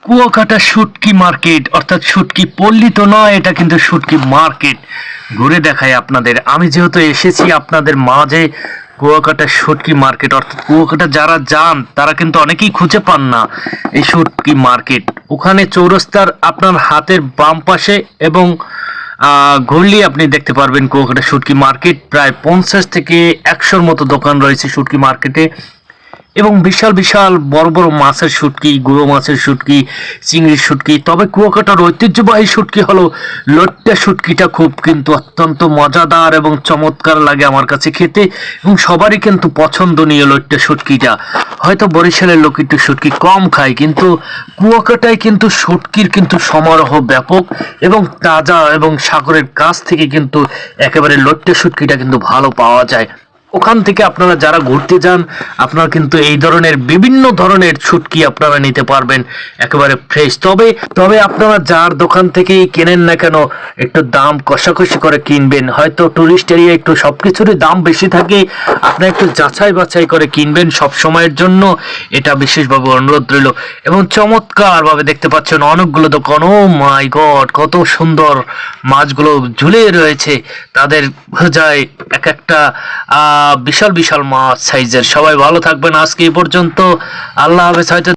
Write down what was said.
কুয়াকাটা শুটকি মার্কেট অর্থাৎ শুটকি পল্লী তো নয়, এটা কিন্তু শুটকি মার্কেট। ঘুরে দেখাই আপনাদের, আমি যেহেতু এসেছি আপনাদের মাঝে। কুয়াকাটা শুটকি মার্কেট অর্থাৎ কুয়াকাটা যারা যান তারা কিন্তু অনেকেই খুঁজে পান না এই শুটকি মার্কেট। ওখানে চৌরাস্তার আপনার হাতের বাম পাশে এবং ঘুরলেই আপনি দেখতে পারবেন কুয়াকাটা শুটকি মার্কেট। প্রায় 50 থেকে 100-র মতো দোকান রয়েছে শুটকি মার্কেটে, এবং বিশাল বিশাল বড় বড় মাছের শুটকি, গুঁড়ো মাছের শুটকি, চিংড়ির শুটকি। তবে কুয়াকাটার ঐতিহ্যবাহী শুটকি হলো লইট্টা শুটকিটা, খুব কিন্তু অত্যন্ত মজাদার এবং চমৎকার লাগে আমার কাছে খেতে, এবং সবারই কিন্তু পছন্দনীয় লইট্টা শুটকিটা। হয়তো বরিশালের লোক একটু শুটকি কম খায়, কিন্তু কুয়াকাটায় কিন্তু শুটকির কিন্তু সমারোহ ব্যাপক এবং তাজা, এবং সাগরের কাছ থেকে কিন্তু একেবারে লইট্টা শুটকিটা কিন্তু ভালো পাওয়া যায়। ওখান থেকে আপনারা যারা ঘুরতে যান, আপনারা কিন্তু এই ধরনের বিভিন্ন ধরনের শুটকি আপনারা নিতে পারবেন একেবারে ফ্রেশ। তবে তবে আপনারা যার দোকান থেকেই কেনেন না কেন, একটু দাম কষাকষি করে কিনবেন। হয়তো টুরিস্ট এরিয়া একটু সবকিছুরই দাম বেশি থাকে, আপনারা একটু যাচাই বাছাই করে কিনবেন সব সময়ের জন্য, এটা বিশেষভাবে অনুরোধ রইল। এবং চমৎকার ভাবে দেখতে পাচ্ছেন অনেকগুলো দোকান। ও মাই গড, কত সুন্দর মাছগুলো ঝুলে রয়েছে, তাদের যায় এক একটা বিশাল বিশাল মাছ সাইজের। সবাই ভালো থাকবেন, আজকে এই পর্যন্ত। আল্লাহ হাফেজ। হয়তো